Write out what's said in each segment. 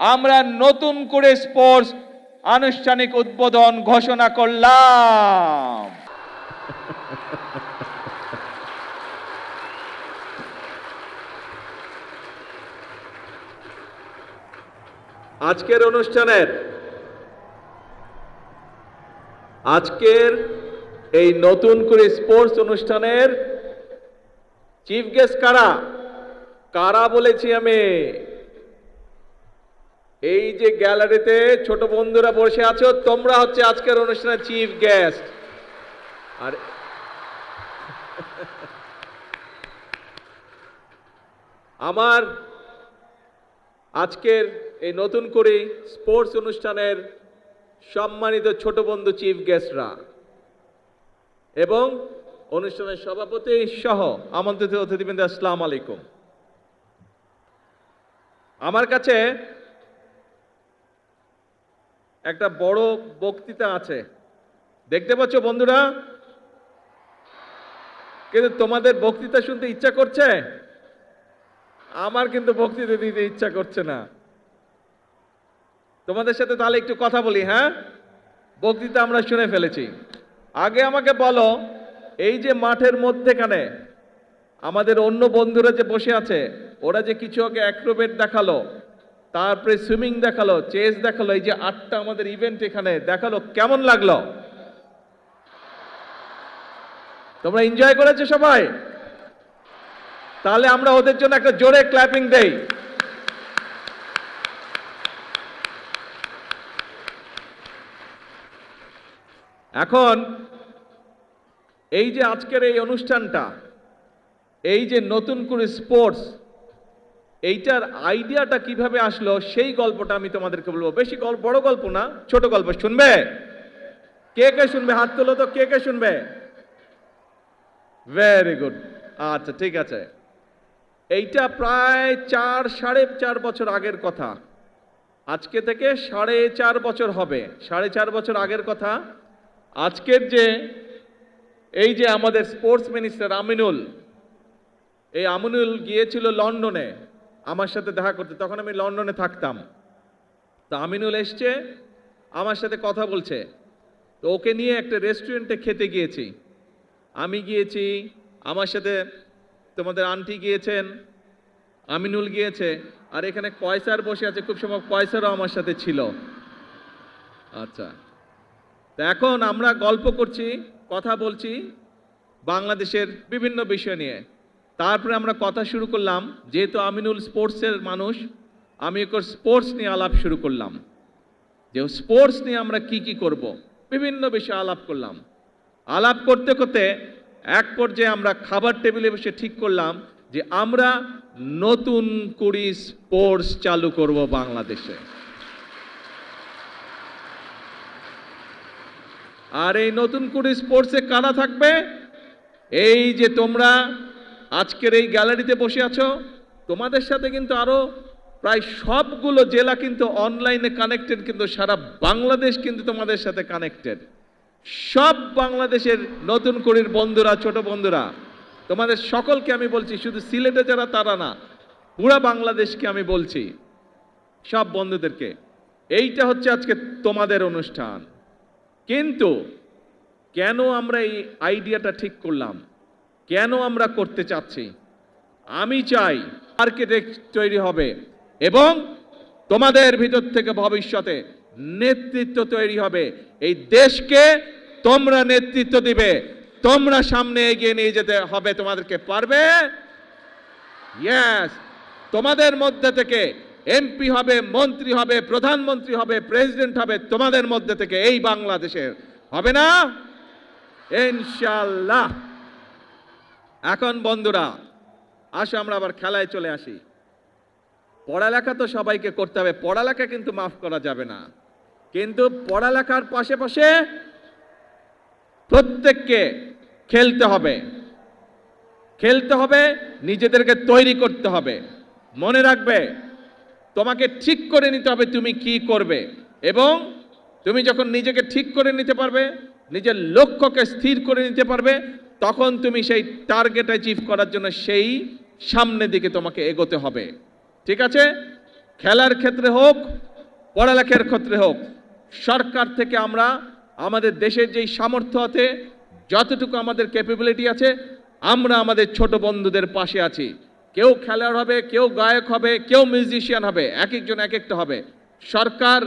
আমরা নতুন করে স্পোর্টস আনুষ্ঠানিক উদ্বোধন ঘোষণা করলাম। আজকের এই নতুন করে স্পোর্টস অনুষ্ঠানের চিফ গেস্ট কারা কারা বলেছি আমি। এই যে গ্যালারিতে ছোট বন্ধুরা বসে আছো, তোমরা হচ্ছে আজকের অনুষ্ঠানের চিফ গেস্ট। আর আমার আজকের এই নতুন করে স্পোর্টস অনুষ্ঠানের সম্মানিত ছোট বন্ধু চিফ গেস্টরা এবং অনুষ্ঠানের সভাপতি সহ আমন্ত্রিত অতিথিবৃন্দ, আসসালামু আলাইকুম। আমার কাছে একটা বড় বক্তৃতা আছে, দেখতে পাচ্ছ বন্ধুরা, কিন্তু তোমাদের বক্তৃতা শুনতে ইচ্ছা করছে? আমার কিন্তু বক্তৃতা দিতে ইচ্ছা করছে না। তোমাদের সাথে তাহলে একটু কথা বলি। হ্যাঁ, বক্তৃতা আমরা শুনে ফেলেছি। আগে আমাকে বলো, এই যে মাঠের মধ্যেখানে আমাদের অন্য বন্ধুরা যে বসে আছে, ওরা যে কিছু আগে অ্যাক্রোবেট দেখালো, তারপরে সুইমিং দেখালো, চেস দেখালো, এই যে 8টা আমাদের ইভেন্ট এখানে দেখালো, কেমন লাগলো? তোমরা এনজয় করেছো সবাই? তাহলে আমরা ওদের জন্য একটা জোরে ক্ল্যাপিং দেই। এখন এই যে আজকের এই অনুষ্ঠানটা, এই যে নতুন করে স্পোর্টস, এইটার আইডিয়াটা কিভাবে আসলো সেই গল্পটা আমি তোমাদেরকে বলবো। বেশি বড় গল্প না, ছোট গল্প। শুনবে? কে কে শুনবে? হাত তোলো তো, কে কে শুনবে? Very good. আচ্ছা, ঠিক আছে। এইটা প্রায় 4.5 বছর আগের কথা। আজকে থেকে 4.5 বছর হবে। 4.5 বছর আগের কথা। আজকের যে এই যে আমাদের স্পোর্টস মিনিস্টার আমিনুল, এই আমিনুল গিয়েছিল লন্ডনে আমার সাথে দেখা করতে। তখন আমি লন্ডনে থাকতাম। তো আমিনুল এসছে, আমার সাথে কথা বলছে। তো ওকে নিয়ে একটা রেস্টুরেন্টে খেতে গিয়েছি। আমি গিয়েছি, আমার সাথে তোমাদের আন্টি গিয়েছেন, আমিনুল গিয়েছে, আর এখানে কয়সার বসে আছে। খুব সম্ভব কয়সারও আমার সাথে ছিল। আচ্ছা, তো এখন আমরা গল্প করছি, কথা বলছি বাংলাদেশের বিভিন্ন বিষয় নিয়ে। তারপরে আমরা কথা শুরু করলাম, যেহেতু আমিনুল স্পোর্টসের মানুষ, আমি ওর স্পোর্টস নিয়ে আলাপ শুরু করলাম, যে স্পোর্টস নিয়ে আমরা কি কি করব, বিভিন্ন বিষয়ে আলাপ করলাম। আলাপ করতে করতে এক পর্যায়ে আমরা খাবার টেবিলে বসে ঠিক করলাম যে আমরা নতুন করে স্পোর্টস চালু করব বাংলাদেশে। আর এই নতুন করে স্পোর্টসে কারা থাকবে? এই যে তোমরা আজকের এই গ্যালারিতে বসে আছো, তোমাদের সাথে কিন্তু আরো প্রায় সবগুলো জেলা কিন্তু অনলাইনে কানেক্টেড, কিন্তু সারা বাংলাদেশ কিন্তু তোমাদের সাথে কানেক্টেড। সব বাংলাদেশের নতুন করির বন্ধুরা, ছোট বন্ধুরা, তোমাদের সকলকে আমি বলছি, শুধু সিলেটে যারা তারা না, পুরা বাংলাদেশকে আমি বলছি, সব বন্ধুদেরকে, এইটা হচ্ছে আজকে তোমাদের অনুষ্ঠান। কিন্তু কেন আমরা এই আইডিয়াটা ঠিক করলাম, কেন আমরা করতে চাচ্ছি? আমি চাই আর্কিটেক্ট তৈরি হবে এবং তোমাদের ভিতর থেকে ভবিষ্যতে নেতৃত্ব তৈরি হবে। এই দেশকে তোমরা নেতৃত্ব দিবে, তোমরা সামনে এগিয়ে নিয়ে যেতে হবে। তোমাদেরকে পারবে? ইয়েস। তোমাদের মধ্যে থেকে এমপি হবে, মন্ত্রী হবে, প্রধানমন্ত্রী হবে, প্রেসিডেন্ট হবে তোমাদের মধ্যে থেকে, এই বাংলাদেশের। হবে না? ইনশাআল্লাহ। এখন বন্ধুরা, আসো আমরা আবার খেলায় চলে আসি। পড়ালেখা তো সবাইকে করতে হবে, পড়ালেখা কিন্তু মাফ করা যাবে না। কিন্তু পড়ালেখার পাশে প্রত্যেককে খেলতে হবে, খেলতে হবে, নিজেদেরকে তৈরি করতে হবে। মনে রাখবে, তোমাকে ঠিক করে নিতে হবে তুমি কি করবে, এবং তুমি যখন নিজেকে ঠিক করে নিতে পারবে, নিজের লক্ষ্যকে স্থির করে নিতে পারবে, তখন তুমি সেই টার্গেট অ্যাচিভ করার জন্য সেই সামনের দিকে তোমাকে এগোতে হবে। ঠিক আছে? খেলার ক্ষেত্রে হোক, পড়ালেখার ক্ষেত্রে হোক, সরকার থেকে আমরা আমাদের দেশের যেই সামর্থ্য আছে, যতটুকু আমাদের ক্যাপাবিলিটি আছে, আমরা আমাদের ছোট বন্ধুদের পাশে আছি। কেউ খেলোয়াড় হবে, কেউ গায়ক হবে, কেউ মিউজিশিয়ান হবে, এক একজন এক একটা হবে। সরকার,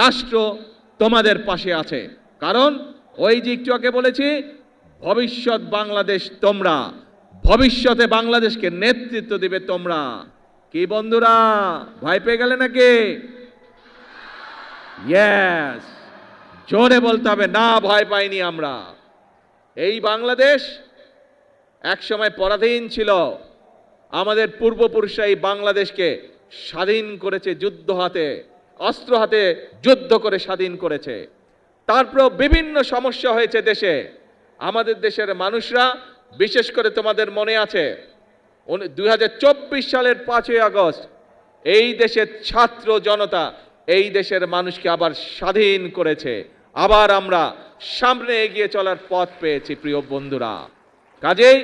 রাষ্ট্র তোমাদের পাশে আছে। কারণ ওই যে একটু আগে বলেছি, ভবিষ্যৎ বাংলাদেশ তোমরা, ভবিষ্যতে বাংলাদেশকে নেতৃত্ব দিবে তোমরা। কি বন্ধুরা, ভয় পেয়ে গেলে নাকি? ইয়েস, জোরে বলতে হবে, না ভয় পাইনি আমরা। এই বাংলাদেশ একসময় পরাধীন ছিল। আমাদের পূর্বপুরুষরা এই বাংলাদেশকে স্বাধীন করেছে, যুদ্ধ হাতে, অস্ত্র হাতে যুদ্ধ করে স্বাধীন করেছে। তারপর বিভিন্ন সমস্যা হয়েছে দেশে। আমাদের দেশের মানুষরা, বিশেষ করে তোমাদের মনে আছে 2024 সালের 5ই আগস্ট এই দেশের ছাত্র জনতা এই দেশের মানুষকে আবার স্বাধীন করেছে। আবার আমরা সামনে এগিয়ে চলার পথ পেয়েছি প্রিয় বন্ধুরা। কাজেই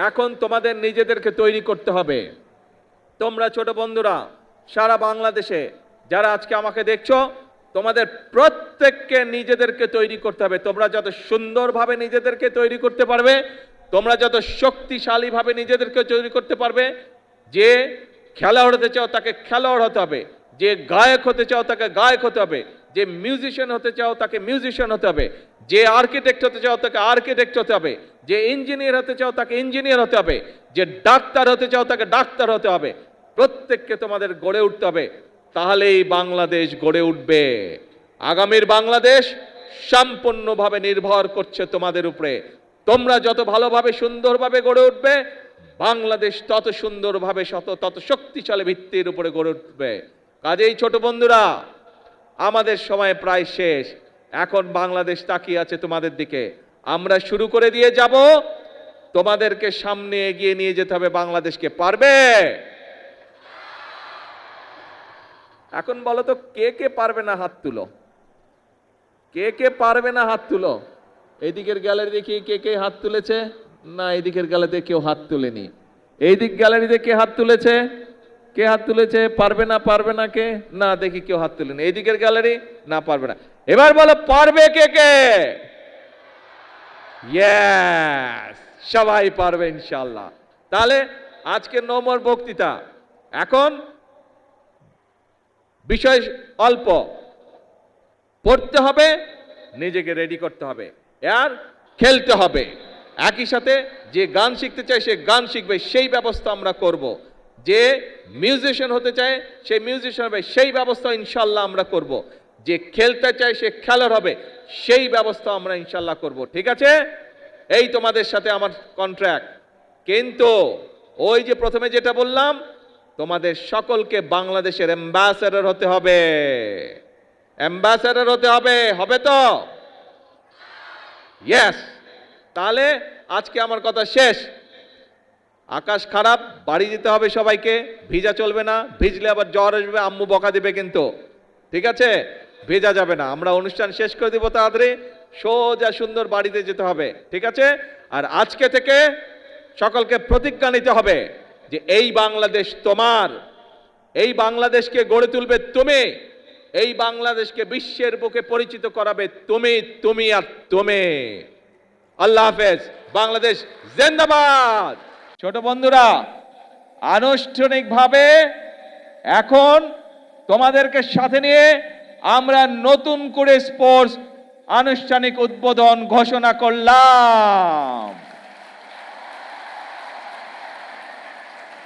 এখন তোমাদের নিজেদেরকে তৈরি করতে হবে। তোমরা ছোট বন্ধুরা সারা বাংলাদেশে যারা আজকে আমাকে দেখছো, তোমাদের প্রত্যেককে নিজেদেরকে তৈরি করতে হবে। তোমরা যত সুন্দরভাবে নিজেদেরকে তৈরি করতে পারবে, তোমরা যত শক্তিশালীভাবে নিজেদেরকে তৈরি করতে পারবে, যে খেলোয়াড় হতে চাও তাকে খেলোয়াড় হতে হবে, যে গায়ক হতে চাও তাকে গায়ক হতে হবে, যে মিউজিশিয়ান হতে চাও তাকে মিউজিশিয়ান হতে হবে, যে আর্কিটেক্ট হতে চাও তাকে আর্কিটেক্ট হতে হবে, যে ইঞ্জিনিয়ার হতে চাও তাকে ইঞ্জিনিয়ার হতে হবে, যে ডাক্তার হতে চাও তাকে ডাক্তার হতে হবে। প্রত্যেককে তোমাদের গড়ে উঠতে হবে, তাহলেই বাংলাদেশ গড়ে উঠবে। আগামীর বাংলাদেশ সম্পূর্ণভাবে নির্ভর করছে তোমাদের উপরে। তোমরা যত ভালোভাবে সুন্দরভাবে গড়ে উঠবে, বাংলাদেশ তত সুন্দরভাবে তত শক্তিশালী ভিত্তির উপরে গড়ে উঠবে। কাজেই ছোট বন্ধুরা, আমাদের সময় প্রায় শেষ। এখন বাংলাদেশ তাকিয়ে আছে তোমাদের দিকে। আমরা শুরু করে দিয়ে যাব, তোমাদেরকে সামনে এগিয়ে নিয়ে যেতে হবে বাংলাদেশকে। পারবে? এখন বলো তো, কে কে পারবে না হাত তুলো। কে কে পারবে না হাত তুলো। এইদিকের গ্যালারি দেখি কে কে হাত তুলেছে। না, এইদিকের গ্যালারিতে কেউ হাত তুলেনি। এইদিক গ্যালারিতে কে হাত তুলেছে? কে হাত তুলেছে? পারবে না, পারবে না কে? না, দেখি কেউ হাত তুলেনি। এইদিকের গ্যালারি, না পারবে না। এবার বলো পারবে কে কে? ইয়েস, সবাই পারবে ইনশাআল্লাহ। তাহলে আজকে নম্বর বক্তৃতা। এখন বিষয় অল্প, পড়তে হবে, নিজেকে রেডি করতে হবে, আর খেলতে হবে। একই সাথে যে গান শিখতে চায় সে গান শিখবে, সেই ব্যবস্থা আমরা করব। যে মিউজিশিয়ান হতে চায় সেই মিউজিশিয়ান হবে, সেই ব্যবস্থা ইনশাল্লাহ আমরা করব। যে খেলতে চায় সে খেলোয়াড় হবে, সেই ব্যবস্থা আমরা ইনশাল্লাহ করব। ঠিক আছে? এই তোমাদের সাথে আমার কন্ট্রাক্ট। কিন্তু ওই যে প্রথমে যেটা বললাম, তোমাদের সকলকে বাংলাদেশের অ্যাম্বাসেডর হতে হবে। অ্যাম্বাসেডর হতে হবে, হবে তো? ইয়েস। তাহলে আজকে আমার কথা শেষ। আকাশ খারাপ, বাড়ি যেতে হবে সবাইকে। ভিজা চলবে না, ভিজলে আবার জ্বর আসবে, আম্মু বকা দিবে কিন্তু। ঠিক আছে? ভেজা যাবে না। আমরা অনুষ্ঠান শেষ করে দিব তাড়াতাড়ি, সোজা সুন্দর বাড়িতে যেতে হবে। ঠিক আছে? আর আজকে থেকে সকলকে প্রতিজ্ঞা নিতে হবে যে এই বাংলাদেশ তোমার, এই বাংলাদেশকে গড়ে তুলবে তুমি, এই বাংলাদেশকে বিশ্বের বুকে পরিচিত করাবে তুমি, তুমি আর তুমি। আল্লাহ হাফেজ। বাংলাদেশ জিন্দাবাদ। ছোট বন্ধুরা, আনুষ্ঠানিকভাবে এখন তোমাদেরকে সাথে নিয়ে আমরা নতুন করে স্পোর্টস আনুষ্ঠানিক উদ্বোধন ঘোষণা করলাম।